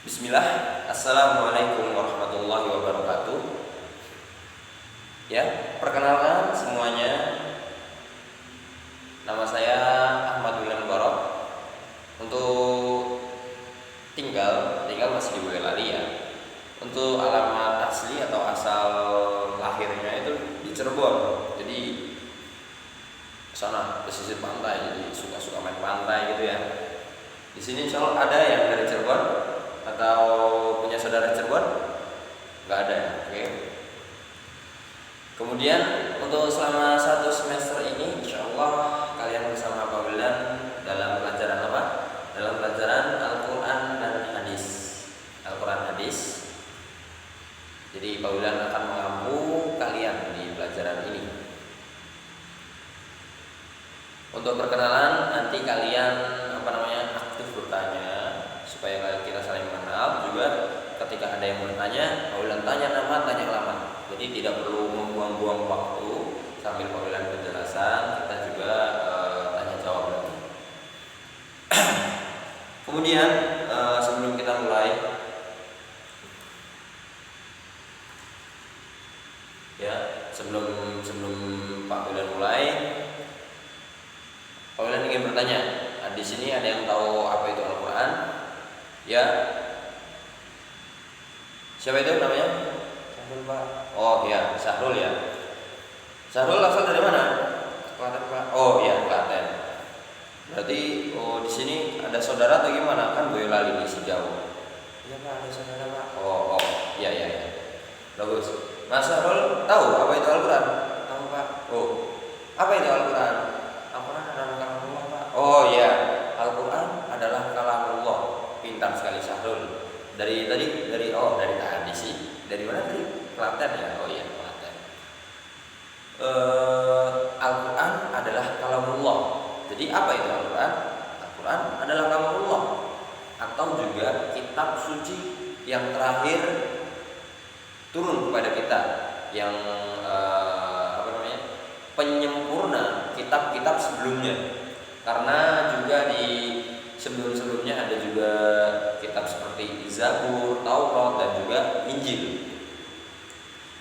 Bismillah, Assalamualaikum warahmatullahi wabarakatuh. Ya, perkenalkan semuanya. Nama saya Ahmad William Barok. Untuk tinggal masih di Boyolali ya. Untuk alamat asli atau asal lahirnya itu di Cirebon. Jadi sana pesisir pantai, jadi suka main pantai gitu ya. Di sini insya Allah ada yang dari Cirebon atau punya saudara Cirebon? Nggak ada ya, oke. Kemudian untuk selama 1 semester ini insya Allah kalian bersama Pak Wildan dalam pelajaran apa? Dalam pelajaran Al-Quran dan Hadis. Al-Quran Hadis. Jadi Pak Wildan akan mengampu kalian di pelajaran ini. Untuk perkenalan nanti kalian aktif bertanya supaya kita saling mengenal. Juga ketika ada yang bertanya, Pak Wildan tanya nama, tanya alamat. Jadi tidak perlu membuang-buang waktu sambil Pak Wildan penjelasan, kita juga tanya jawab lagi. Kemudian sebelum kita mulai, ya sebelum Pak Wildan mulai, Pak Wildan ingin bertanya. Di sini ada yang tahu apa itu Al-Quran? Ya. Siapa itu namanya? Syahrul Pak. Oh ya, Syahrul ya. Syahrul asal dari mana? Klaten Pak. Oh iya, Klaten. Berarti di sini ada saudara atau gimana? Kan Boyolali ini sejauh. Iya Pak, ada saudara Pak. Oh, iya. Bagus. Mas Syahrul tahu apa itu Al-Quran? Tahu Pak. Oh, apa itu Al-Quran? Al-Quran adalah kalamullah Pak. Oh iya, Al-Quran adalah kalamullah. Pintar sekali Syahrul. Dari tadi sih. Dari mana tadi? Klaten ya. Oh iya, Klaten. Al-Quran adalah kalamullah. Jadi apa itu Al-Quran? Al-Quran adalah kalamullah atau juga kitab suci yang terakhir turun kepada kita, yang penyempurna kitab-kitab sebelumnya. Karena juga di sebelum-sebelumnya ada juga kitab seperti Zabur, Taurat dan juga Injil.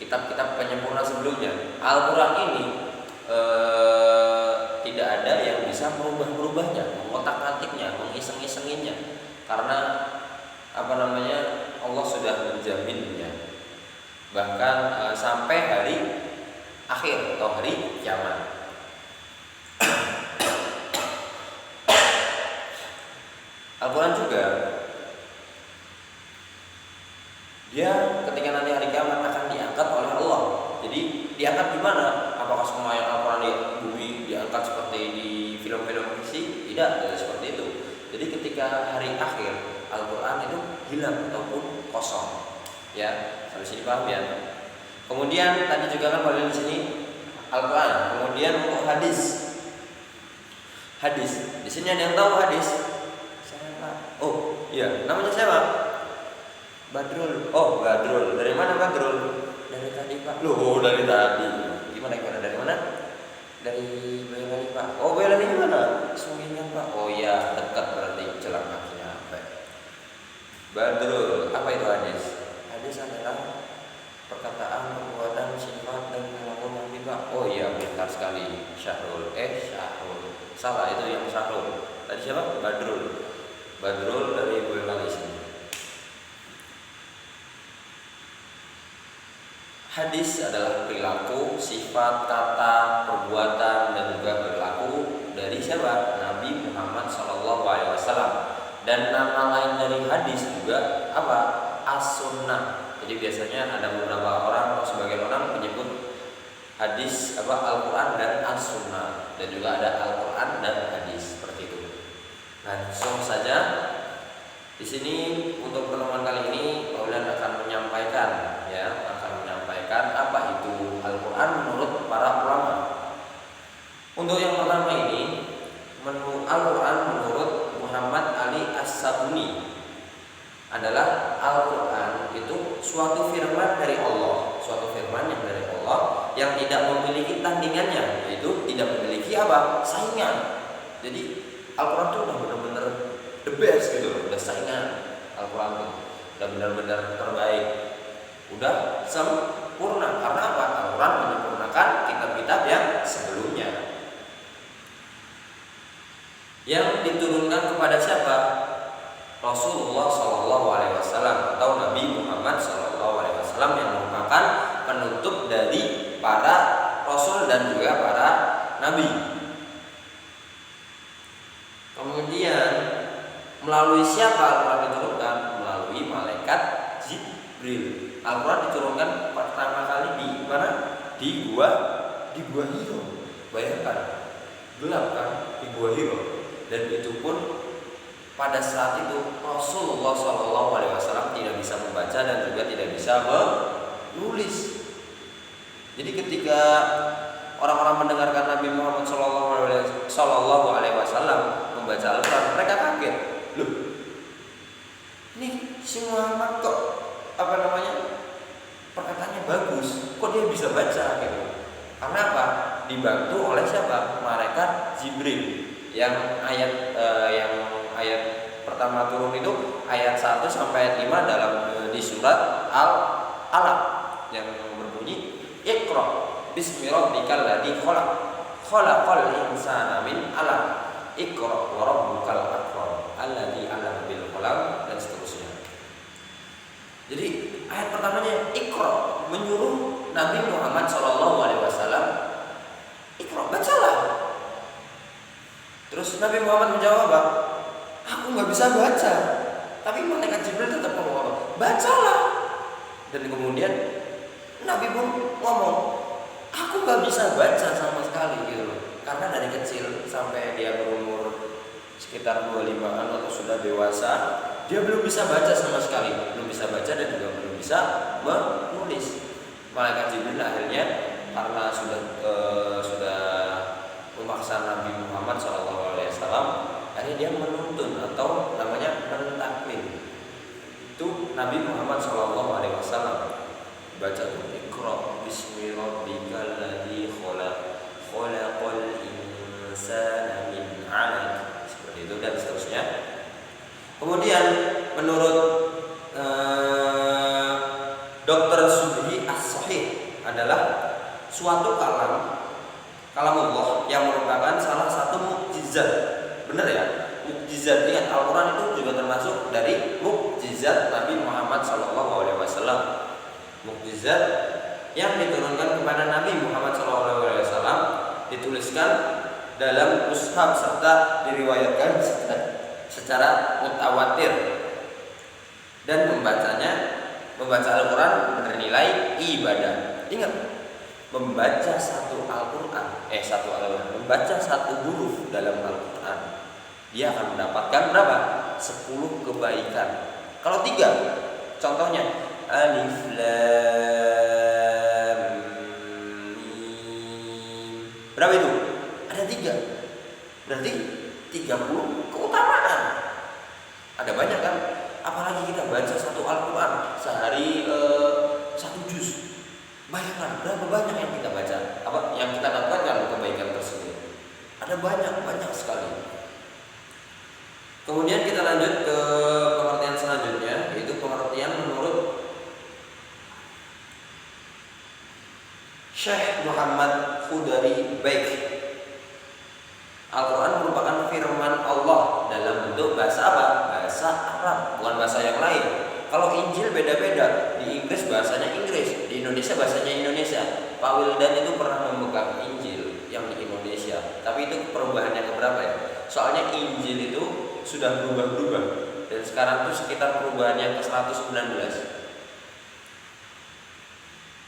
Kitab-kitab penyempurna sebelumnya. Al-Quran ini tidak ada yang bisa merubah-merubahnya, mengotak-atiknya, mengiseng-isenginya. Karena Allah sudah menjaminnya. Bahkan sampai hari akhir atau hari kiamat. Al-Quran juga dia ketika nanti hari kiamat akan diangkat oleh Allah. Jadi diangkat di mana? Apakah semua ayat Al-Quran di bumi diangkat seperti di film-film fiksi? Tidak, tidak seperti itu. Jadi ketika hari akhir Al-Quran itu hilang ataupun kosong. Ya, sampai sini paham ya. Kemudian tadi juga kan pada di sini Al-Quran. Kemudian untuk hadis. Di sini ada yang tahu hadis? Oh iya, namanya siapa? Badrul. Oh Badrul, dari mana Badrul? Dari tadi Pak. Loh dari tadi. Gimana? Dari mana? Dari Boyolali Pak. Oh Boyolali mana? Sungingan Pak. Oh iya, dekat berarti jalan kakinya apa? Badrul, apa itu hadis? Hadis adalah perkataan, perbuatan, sifat dan kelakuan Nabi Pak. Oh iya, pintar sekali Syahrul. Salah, itu yang Syahrul. Tadi siapa? Badrul dari Boyolali sini. Hadis adalah perilaku, sifat, kata, perbuatan dan juga perilaku dari siapa? Nabi Muhammad SAW. Dan nama lain dari hadis juga apa? As-Sunnah. Jadi biasanya ada beberapa orang atau sebagian orang menyebut hadis Al-Quran dan As-Sunnah, dan juga ada Al-Quran dan hadis seperti itu. Langsung saja di sini untuk pertemuan kali ini Pak Wildan akan menyampaikan apa itu Al-Quran menurut para ulama. Untuk yang pertama ini, Al-Quran menurut Muhammad Ali As-Sabuni adalah Al-Quran itu suatu firman dari Allah, yang tidak memiliki tandingannya, yaitu tidak memiliki saingan. Jadi Al-Quran itu udah benar-benar the best gitu, udah saingan Al-Quran itu. udah benar-benar terbaik, udah sempurna. Karena apa? Al-Quran menyempurnakan kitab-kitab yang sebelumnya. Yang diturunkan kepada siapa? Rasulullah SAW atau Nabi Muhammad SAW yang merupakan penutup dari para rasul dan juga para nabi. Kemudian melalui siapa Al-Quran diturunkan? Melalui malaikat Jibril. Al-Quran diturunkan pertama kali di mana? Di gua Hiro. Bayangkan, gelap kan di gua Hiro. Dan itu pun pada saat itu Rasulullah SAW tidak bisa membaca dan juga tidak bisa menulis. Jadi ketika orang-orang mendengarkan Nabi Muhammad SAW membaca Al-Quran, mereka kaget. Loh, ini si Muhammad kok perkataannya bagus, kok dia bisa baca gitu? Karena apa? Dibantu oleh siapa? Malaikat Jibril. Yang ayat pertama turun itu ayat 1 sampai ayat 5 dalam di surat Al-Alaq yang berbunyi Iqra bismi rabbikal ladzi khalaq khalaqal insana min 'alaq Iqra wa rabbukal akram alladzi 'allama bil qalam dan seterusnya. Jadi ayat pertamanya Iqra, menyuruh Nabi Muhammad SAW Iqra, bacalah. Terus Nabi Muhammad menjawab apa? Aku nggak bisa baca. Tapi malaikat Jibril tetap ngomong, bacalah. Dan kemudian Nabi pun ngomong, aku nggak bisa baca sama sekali gitu loh. Karena dari kecil sampai dia berumur sekitar 25-an atau sudah dewasa, dia belum bisa baca sama sekali, belum bisa baca dan juga belum bisa menulis. Malaikat Jibril akhirnya karena sudah memaksa Nabi Muhammad SAW, akhirnya dia menuntun atau namanya mentakwin. Itu Nabi Muhammad SAW baca Iqra bismi rabbikal ladzi khalaq khalaqal insana min 'alaq, seperti itu dan seterusnya. Kemudian menurut Dr. Subhi As-Sahih adalah suatu kalamullah yang merupakan salah satu mukjizat. Benar ya? Mukjizat, ingat Al-Quran itu juga termasuk dari mukjizat Nabi Muhammad SAW. Mukjizat yang diturunkan kepada Nabi Muhammad SAW dituliskan dalam mushaf serta diriwayatkan secara mutawatir, dan membaca Al-Quran bernilai ibadah. Ingat, membaca membaca satu huruf dalam Al-Quran, dia akan mendapatkan berapa? 10 kebaikan. Kalau 3, contohnya Alif Lam Mim, berapa itu? Ada 3, berarti 30 keutamaan. Ada banyak kan? Apalagi kita baca satu Al-Quran sehari 1 juz. Bayangkan berapa banyak yang kita baca, yang kita dapatkan kebaikan tersebut. Ada banyak sekali. Kemudian kita lanjut ke pengertian selanjutnya, yaitu pengertian menurut Syekh Muhammad Khudari Baik. Al-Quran merupakan firman Allah dalam bentuk bahasa apa? Bahasa Arab, bukan bahasa yang lain. Kalau Injil beda-beda, di Inggris bahasanya Inggris, di Indonesia bahasanya Indonesia. Pak Wildan itu pernah memegang Injil yang di Indonesia, tapi itu perubahannya keberapa ya? Soalnya Injil itu sudah berubah-ubah, dan sekarang itu sekitar perubahannya ke 119.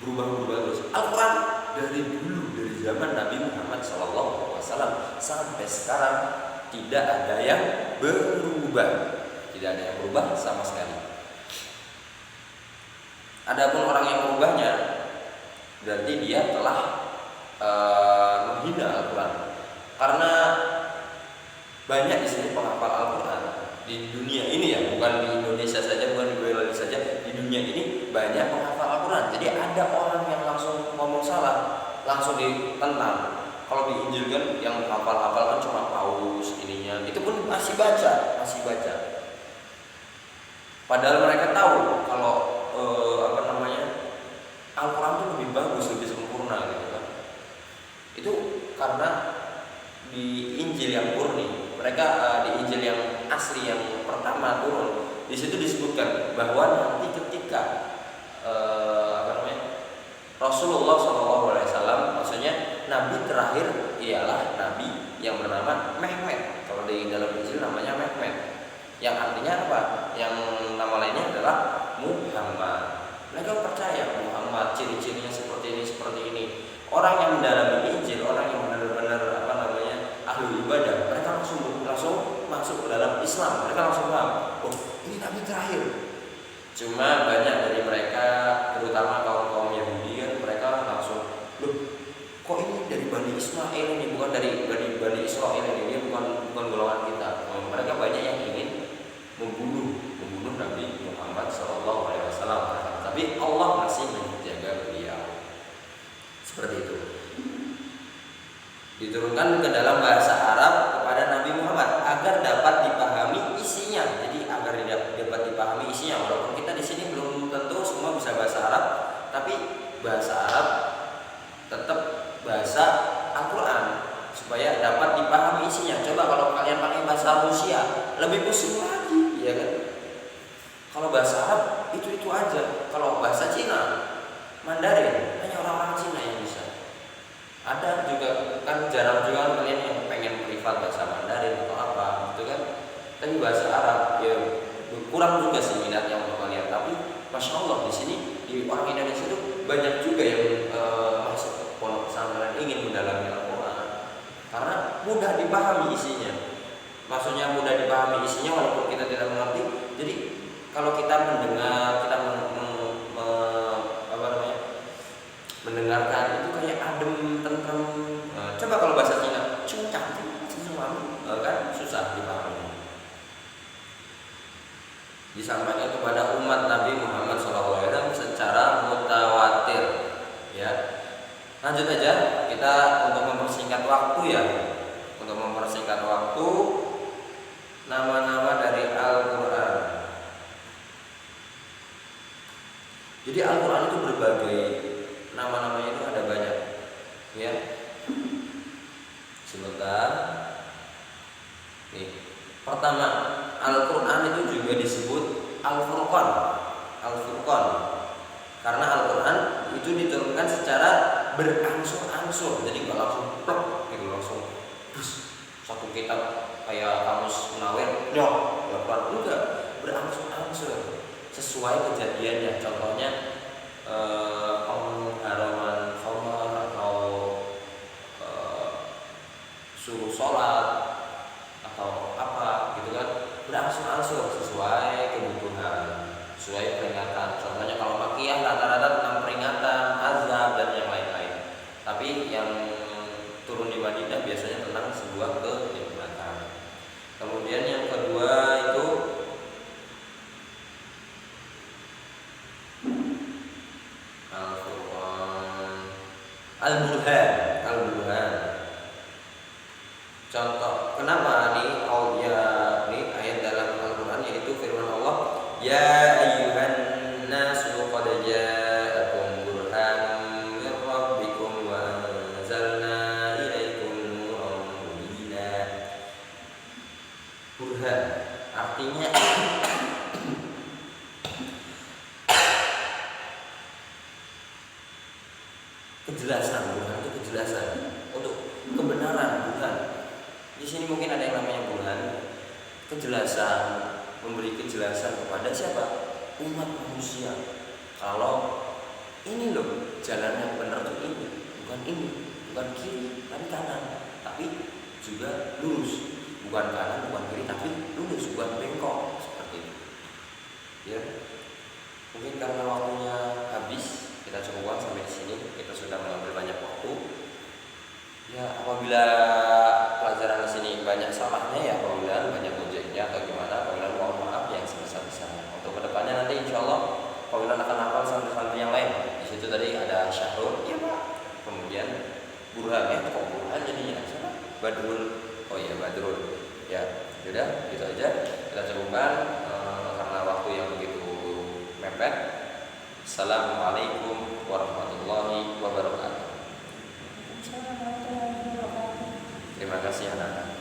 Berubah-ubah terus. Al-Quran dari dulu, dari zaman Nabi Muhammad SAW sampai sekarang tidak ada yang berubah, tidak ada yang berubah sama sekali. Adapun orang yang merubahnya, berarti dia telah menghina Al-Quran. Karena banyak di sini penghafal Al-Quran di dunia ini ya, bukan di Indonesia saja, bukan di Boyolali saja, di dunia ini banyak penghafal Al-Quran. Jadi ada orang yang langsung ngomong salah, langsung ditentang. Kalau di Injil kan yang hafal-hafal kan cuma Paulus ininya, itu pun masih baca. Padahal mereka tahu kalau Al-Quran itu lebih bagus, lebih sempurna gitu kan. Itu karena di Injil yang murni, mereka di Injil yang asli yang pertama turun, di situ disebutkan bahwa nanti ketika Rasulullah SAW, maksudnya Nabi terakhir ialah Nabi yang bernama Mehmet. Kalau di dalam Injil namanya Mehmet, yang artinya apa? Yang nama lainnya adalah Muhammad. Mereka percaya Muhammad ciri-cirinya seperti ini. Orang yang mendalami Injil, orang yang benar-benar ahli ibadah, mereka langsung masuk ke dalam Islam. Mereka langsung paham, oh ini Nabi terakhir. Cuma banyak dari mereka, terutama kaum Yahudi kan, mereka langsung, loh kok ini dari Bani Ismail ini, bukan dari Bani Israel ini, dia bukan golongan kita. Mereka banyak yang ingin membunuh Nabi Muhammad SAW. Tapi Allah masih menjaga beliau. Seperti itu. Diturunkan ke dalam bahasa Arab kepada Nabi Muhammad agar dapat dipahami isinya. Jadi agar dapat dipahami isinya. Walaupun kita di sini belum tentu semua bisa bahasa Arab, tapi bahasa Arab tetap bahasa Al-Quran supaya dapat dipahami isinya. Coba kalau kalian pakai bahasa Rusia, lebih pusing lagi, ya kan? Kalau bahasa Arab itu aja. Kalau bahasa Cina, Mandarin, hanya orang-orang Cina yang bisa. Ada juga kan, jarang juga kalian yang pengen privat bahasa Mandarin atau apa gitu kan. Tapi bahasa Arab ya kurang juga sih minatnya untuk kalian. Tapi masya Allah di sini di orang Indonesia itu banyak juga yang masuk ke pondok pesantren ingin mendalami Al-Quran karena mudah dipahami isinya. Maksudnya mudah dipahami isinya walaupun kita tidak mengerti. Jadi kalau kita mendengar, kita mendengarkan itu kayak adem, tentrem. Coba kalau bahasa Cina, cuncang, kan susah dipahami. Disampaikan kepada umat Nabi Muhammad SAW secara mutawatir. Ya, lanjut aja kita untuk mempersingkat waktu ya. Untuk mempersingkat waktu, nama-nama dari Al-Quran. Jadi Al-Quran itu berbagai nama-namanya itu ada banyak, ya. Sebentar. Nih, pertama Al-Quran itu juga disebut Al-Furqan. Al-Furqan karena Al-Quran itu diturunkan secara berangsur-angsur. Jadi nggak langsung plek gitu, langsung satu kitab kayak kamus Munawir, Al-Quran enggak, berangsur-angsur sesuai kejadiannya. Contohnya pengharaman khamar atau suruh sholat atau apa gitu kan, berangsur-angsur sesuai kebutuhan, sesuai peringatan. Contohnya kalau Makkiyah rata-rata tentang peringatan, azab dan yang lain-lain. Tapi yang turun di Madinah biasanya tentang sebuah kenikmatan. Kemudian yang kedua itu Al-Burhan. Al-Burhan. Contoh, kenapa nih? Oh ya, nih ayat dalam Al-Quran yaitu firman Allah, ya ayyuhan nasu qad ja'akum burhanun min rabbikum wa anzalna ilaikum nuran mubina. Burhan artinya kejelasan. Burhan itu kejelasan untuk kebenaran. Burhan di sini mungkin ada yang namanya burhan, kejelasan, memberi kejelasan kepada siapa? Umat manusia. Kalau ini loh jalan yang benar tuh ini, bukan kiri tapi kanan, tapi juga lurus, bukan kanan bukan kiri tapi lurus, bukan bengkok seperti itu. Ya, mungkin karena waktunya habis, kita cukupkan sampai di sini. Kita sudah mengambil banyak waktu. Ya, apabila pelajaran di sini banyak salahnya ya Paulan, banyak gojeknya atau gimana, Paulan mohon maaf yang sebesar-besarnya. Untuk kedepannya nanti insya Allah Paulan akan hafal santri-santri yang lain. Di situ tadi ada Syahrul, ya Pak. Kemudian Burhan, ya kok Burhan jadinya siapa? Badrul. Oh iya Badrul. Ya, sudah gitu aja. Kita cukupkan. Assalamualaikum warahmatullahi wabarakatuh. Assalamualaikum warahmatullahi wabarakatuh. Terima kasih anak-anak.